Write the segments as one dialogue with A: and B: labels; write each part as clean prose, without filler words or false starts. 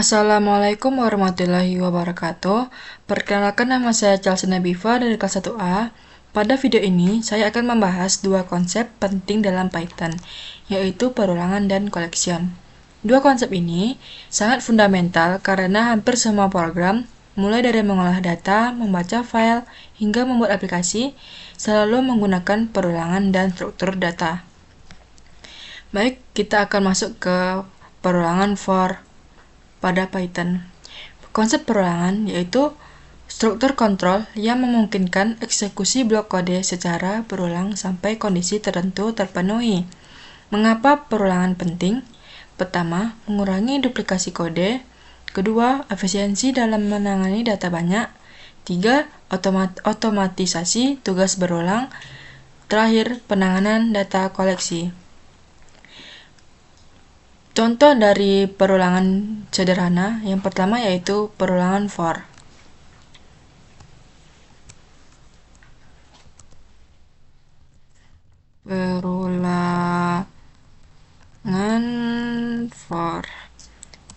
A: Assalamualaikum warahmatullahi wabarakatuh. Perkenalkan, nama saya Chelsea Nabifa dari kelas 1A. Pada video ini, saya akan membahas dua konsep penting dalam Python, yaitu perulangan dan collection. Dua konsep ini sangat fundamental karena hampir semua program, mulai dari mengolah data, membaca file, hingga membuat aplikasi, selalu menggunakan perulangan dan struktur data. Baik, kita akan masuk ke perulangan for pada Python. Konsep perulangan yaitu struktur kontrol yang memungkinkan eksekusi blok kode secara berulang sampai kondisi tertentu terpenuhi. Mengapa perulangan penting? Pertama, mengurangi duplikasi kode. Kedua, efisiensi dalam menangani data banyak. Tiga, otomatisasi tugas berulang. Terakhir, penanganan data koleksi. Contoh dari perulangan sederhana yang pertama yaitu perulangan for. Perulangan for.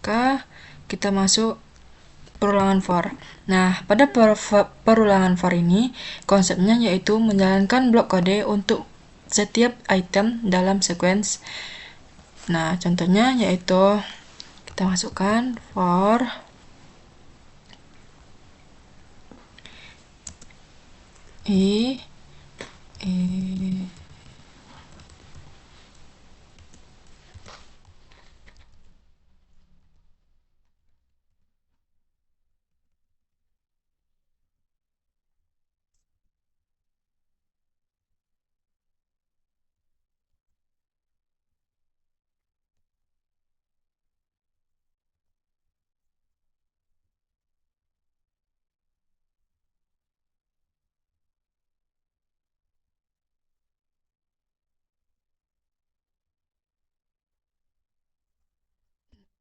A: Oke, kita masuk perulangan for. Nah, pada perulangan for ini, konsepnya yaitu menjalankan blok kode untuk setiap item dalam sequence. Nah, contohnya yaitu kita masukkan for i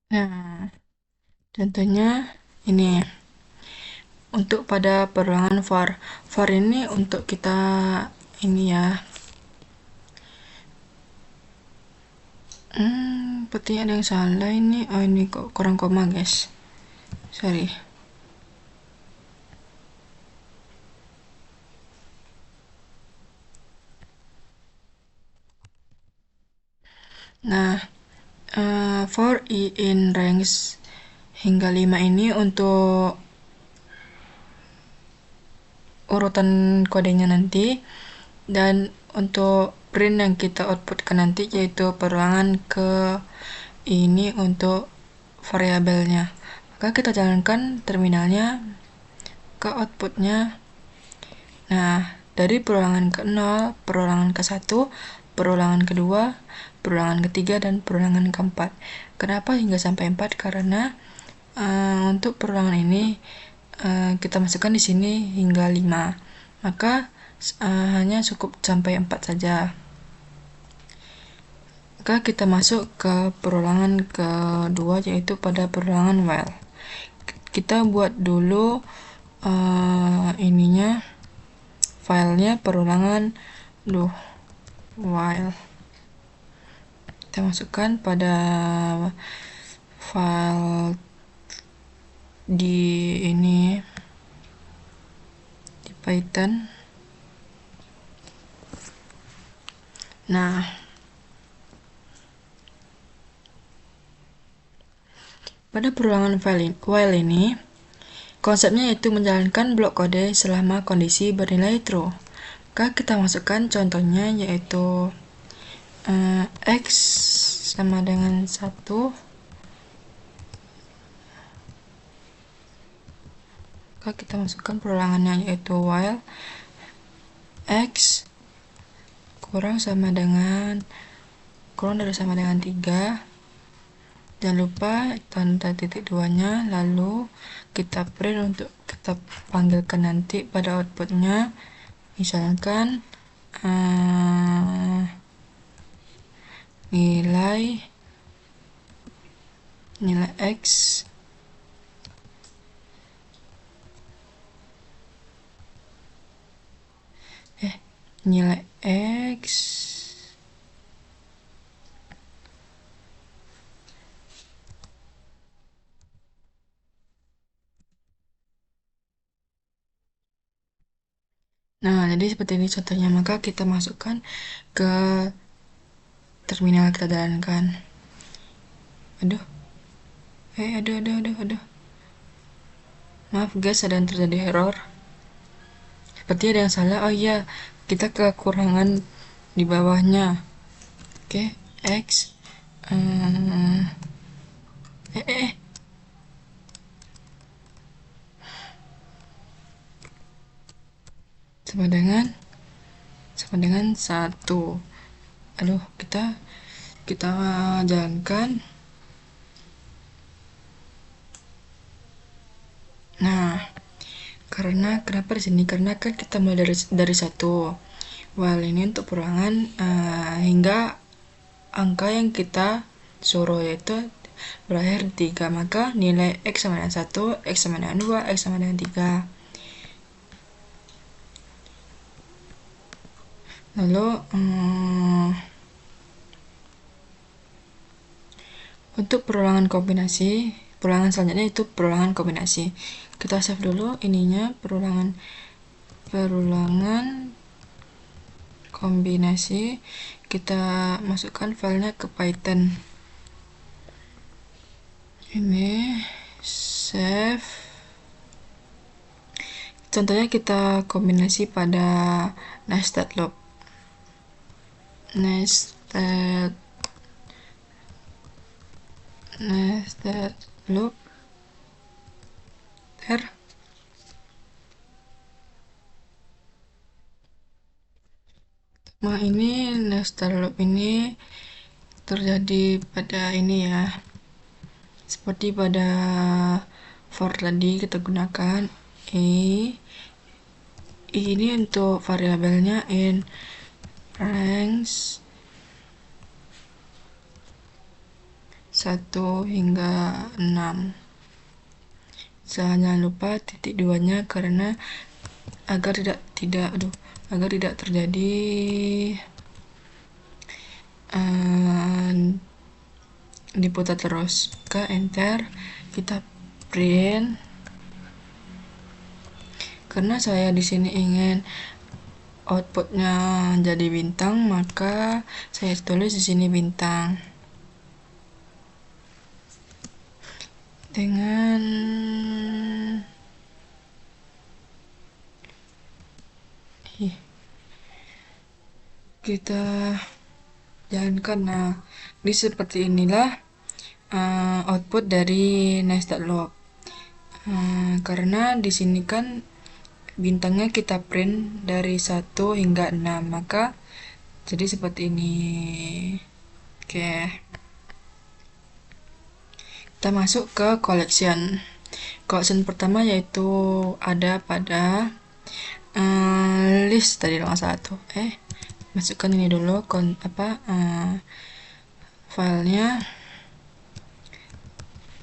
A: Nah, contohnya ini untuk pada perulangan for ini untuk kita ini ya. Sepertinya ada yang salah ini. Oh, ini kok kurang koma, guys. Sorry. Nah, for i in range hingga 5 ini untuk urutan kodenya nanti, dan untuk print yang kita outputkan nanti yaitu perulangan ke ini untuk variabelnya. Maka kita jalankan terminalnya ke outputnya. Nah, dari perulangan ke-0, perulangan ke-1, perulangan kedua, perulangan ketiga, dan perulangan keempat. Kenapa hingga sampai 4? Karena untuk perulangan ini kita masukkan di sini hingga 5. Maka hanya cukup sampai 4 saja. Maka kita masuk ke perulangan kedua yaitu pada perulangan while. Kita buat dulu ininya, filenya perulangan while. Kita masukkan pada file di ini di Python. Nah, pada perulangan while ini konsepnya yaitu menjalankan blok kode selama kondisi bernilai true. Maka kita masukkan contohnya yaitu x sama dengan 1. Maka kita masukkan perulangannya yaitu while x kurang dari sama dengan 3. Jangan lupa tanda titik 2-nya, lalu kita print untuk kita panggilkan nanti pada outputnya, misalkan nilai x nilai x Nah, jadi seperti ini contohnya. Maka kita masukkan ke terminal kita jalankan. Aduh, aduh. Maaf guys, ada yang terjadi error. Seperti ada yang salah. Oh iya, kita kekurangan di bawahnya. Oke, X. Eh, eh, eh. Sama dengan 1. Aduh, kita jalankan. Nah, kenapa di sini? Karena kan kita mulai dari 1. Well, ini untuk perulangan hingga angka yang kita suruh, yaitu berakhir di 3. Maka nilai X sama dengan 1, X sama dengan 2, X sama dengan 3. Lalu untuk perulangan selanjutnya itu perulangan kombinasi. Kita save dulu ininya, perulangan kombinasi. Kita masukkan filenya ke Python. Ini save. Contohnya kita kombinasi pada nested loop. Nested loop Nah, ini nested loop ini terjadi pada ini ya, seperti pada for tadi kita gunakan ini untuk variabelnya in range 1 hingga 6. Jangan lupa titik 2-nya karena agar tidak terjadi diputar terus. Ke enter, kita print. Karena saya di sini ingin outputnya jadi bintang, maka saya tulis di sini bintang dengan kita jalankan. Nah, di seperti inilah output dari nested loop. Karena di sini kan bintangnya kita print dari 1 hingga 6, maka jadi seperti ini. Oke, kita masuk ke collection pertama, yaitu ada pada list tadi nomor 1. Masukkan ini dulu filenya,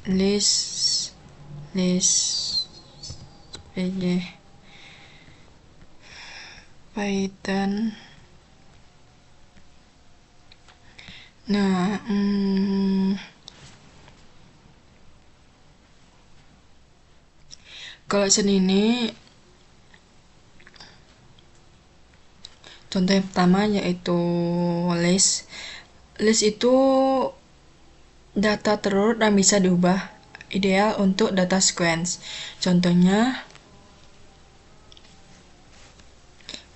A: list pj Python. Nah, collection ini contoh yang pertama yaitu list itu data terurut dan bisa diubah, ideal untuk data sequence. Contohnya,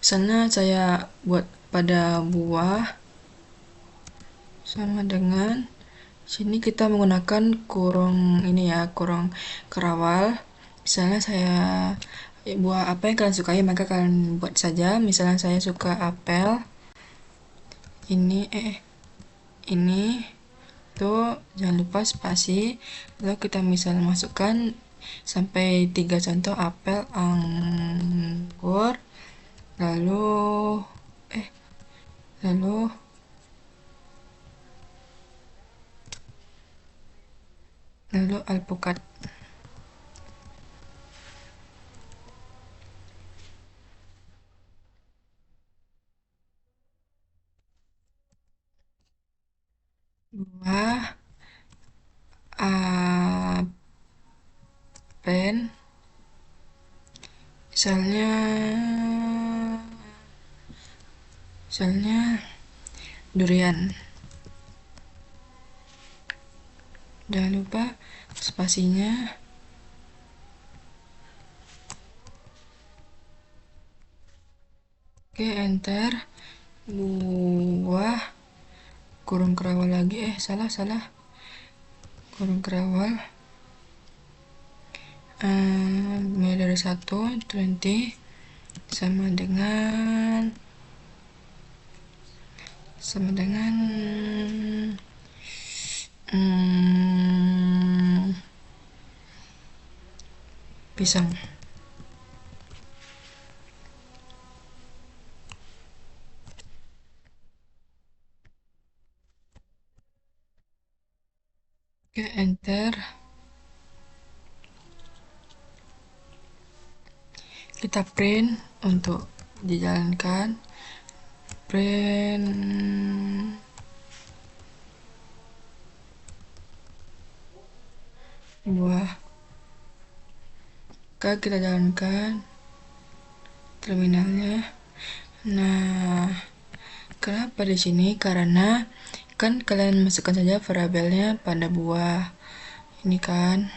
A: misalnya saya buat pada buah sama dengan sini kita menggunakan kurung ini ya, kurung kerawal. Misalnya saya buah apa yang kalian sukai, maka kalian buat saja. Misalnya saya suka apel, ini tuh jangan lupa spasi. Lalu kita misalnya masukkan sampai 3 contoh, apel, anggur, lalu alpukat. Buah pen, misalnya misalnya durian. Jangan lupa spasinya. Oke, enter. Buah kurung kerawal lagi, salah kurung kerawal. Mulai dari 1 sama dengan pisang. Oke, enter. Kita print untuk dijalankan. Print buah. Oke, kita jalankan terminalnya. Nah, kenapa di sini? Karena kan kalian masukkan saja variabelnya pada buah. Ini kan,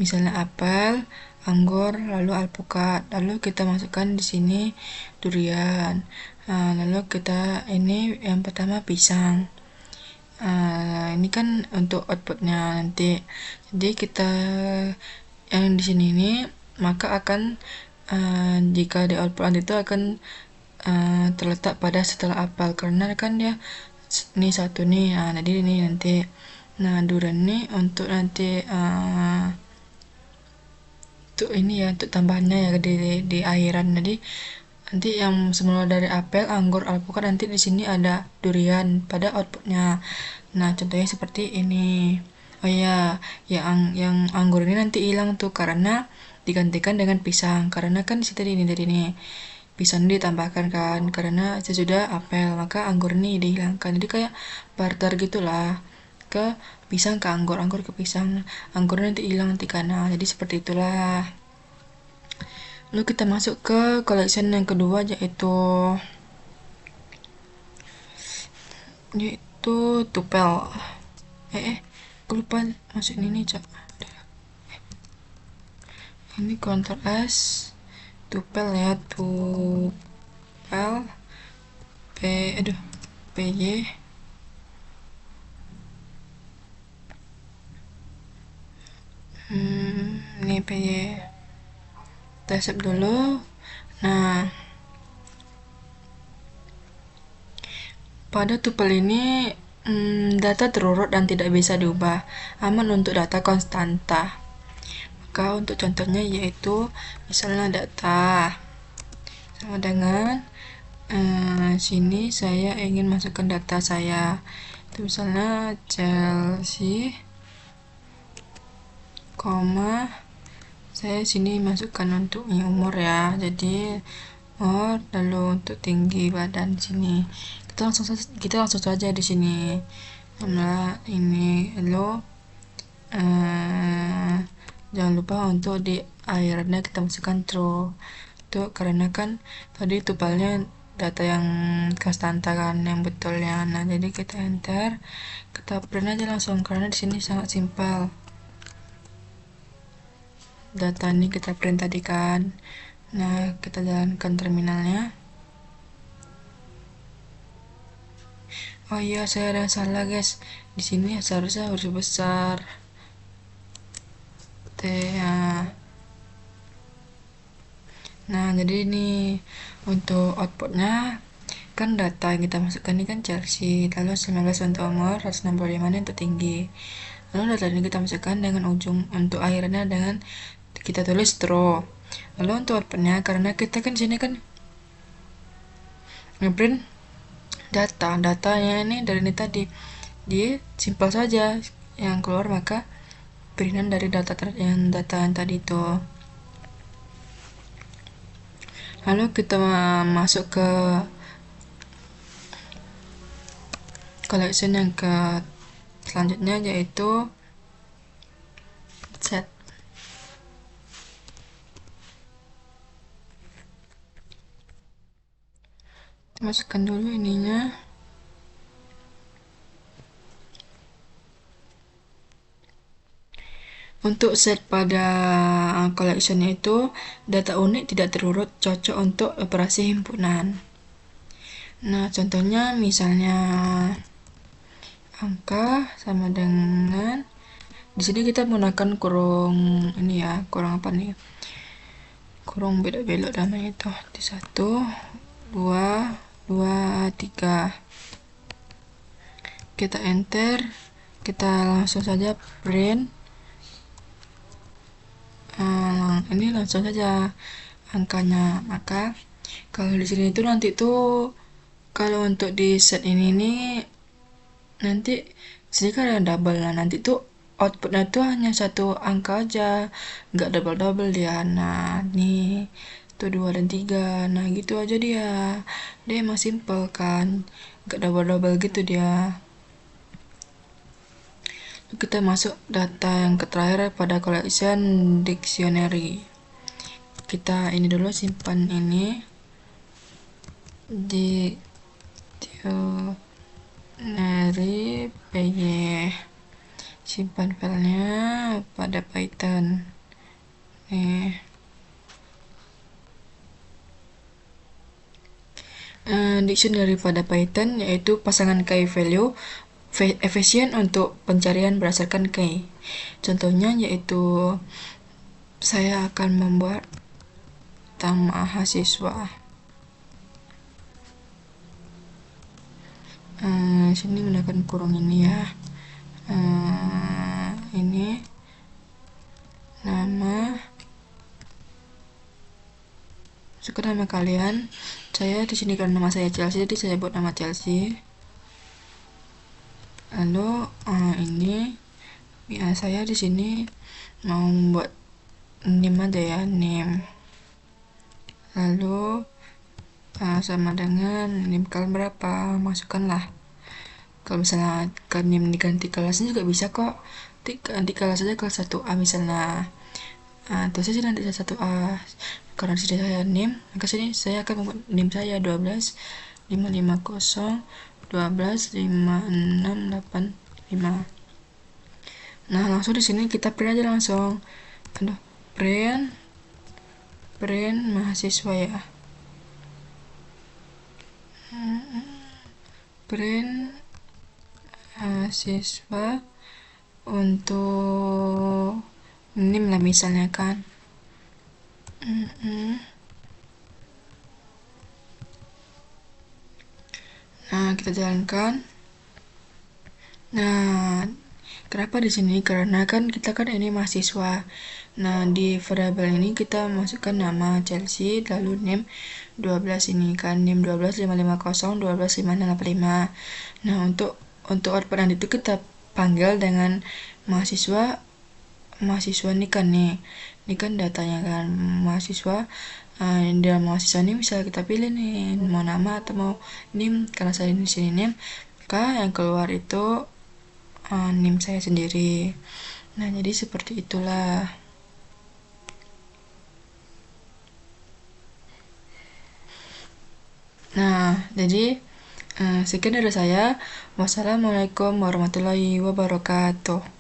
A: misalnya apel, anggur, lalu alpukat. Lalu kita masukkan di sini durian. Lalu kita ini yang pertama pisang. Ini kan untuk outputnya nanti. Jadi kita yang di sini ini maka akan jika di output itu akan terletak pada setelah apel, karena kan dia ini satu nih. Jadi ini nanti. Nah, durian ini untuk nanti untuk ini ya, untuk tambahannya ya di akhiran. Jadi nanti yang semula dari apel, anggur, alpukat, nanti di sini ada durian pada outputnya. Nah, contohnya seperti ini. Oh ya, yang anggur ini nanti hilang tuh karena digantikan dengan pisang. Karena kan di tadi ini pisang ditambahkan kan, karena sesudah apel maka anggur ini dihilangkan. Jadi kayak barter gitulah, ke pisang ke anggur, anggur ke pisang, anggur nanti hilang nanti karena. Jadi seperti itulah. Lalu kita masuk ke collection yang kedua, yaitu tupel. Aku lupa masuk ini cak. Ini Ctrl S, tupel ya, tupel PY. Ini PY. Kita save dulu. Nah, pada tupel ini data terurut dan tidak bisa diubah, aman untuk data konstanta. Maka untuk contohnya yaitu misalnya data sama dengan sini saya ingin masukkan data saya, itu misalnya Chelsea, saya sini masukkan untuk umur ya, jadi umur, lalu untuk tinggi badan sini kita langsung saja di sini. Nah, ini lalu jangan lupa untuk di akhirnya kita masukkan true tuh, karena kan tadi tupelnya data yang konstanta kan, yang betulnya. Nah, jadi kita enter, kita print aja langsung karena di sini sangat simpel. Data ini kita print tadi kan. Nah, kita jalankan terminalnya. Oh iya, saya ada salah guys. Di sini seharusnya huruf besar T ya. Nah, jadi ini untuk outputnya kan data yang kita masukkan ini kan Chelsea, lalu 19 untuk umur, 165 ini untuk tinggi. Lalu data ini kita masukkan dengan ujung untuk akhirnya dengan kita tulis true. Lalu untuk outputnya, karena kita kan sini kan ngeprint datanya ini dari ini tadi, dia simpel saja yang keluar, maka printan dari data yang tadi itu. Lalu kita masuk ke collection yang ke selanjutnya, yaitu set. Masukkan dulu ininya. Untuk set pada collectionnya itu, data unik tidak terurut cocok untuk operasi himpunan. Nah, contohnya misalnya angka sama dengan di sini kita menggunakan kurung ini ya, kurung apa nih? Kurung belok-belok namanya itu. Di 1, 2, 2, 3. Kita enter, kita langsung saja print. Ini langsung saja angkanya. Maka kalau di sini itu nanti tuh kalau untuk di set ini nih nanti sini kan ada double, lah nanti tuh outputnya tuh hanya satu angka aja, nggak double dia. Nah nih tuh 2 dan 3, nah gitu aja dia emang simple kan, nggak double gitu dia. Kita masuk data yang terakhir pada collection dictionary. Kita ini dulu simpan ini di dictionary py, simpan filenya pada Python. Dictionary pada Python yaitu pasangan key value efisien untuk pencarian berdasarkan key. Contohnya yaitu saya akan membuat mahasiswa. Sini menggunakan kurung ini ya. Ini nama, masukkan nama kalian. Saya di sini karena nama saya Chelsea, jadi saya buat nama Chelsea. Lalu ini ya, saya di sini mau membuat name aja ya, name. Lalu sama dengan name kalian berapa, masukkanlah. Kalau misalnya name diganti kelasnya juga bisa kok, ganti kelas aja kelas 1A misalnya. Terus saja nanti 1A, karena sudah saya name, maka sini saya akan membuat name saya 12 550 12 5685. Nah, langsung di sini kita print aja langsung. Print mahasiswa ya. Print mahasiswa untuk name lah misalnya kan. Nah, kita jalankan. Nah, kenapa di sini? Karena kan kita kan ini mahasiswa. Nah, di variabel ini kita masukkan nama Chelsea, lalu name 12 ini kan, name 12 550 12 5685. Nah, untuk output nanti itu kita panggil dengan mahasiswa ini kan nih. Ini kan datanya kan mahasiswa. Dalam mahasiswa ini bisa kita pilih nih mau nama atau mau name. Karena saya di sini name, maka yang keluar itu name saya sendiri. Nah, jadi seperti itulah. Nah, jadi sekian dari saya. Wassalamualaikum warahmatullahi wabarakatuh.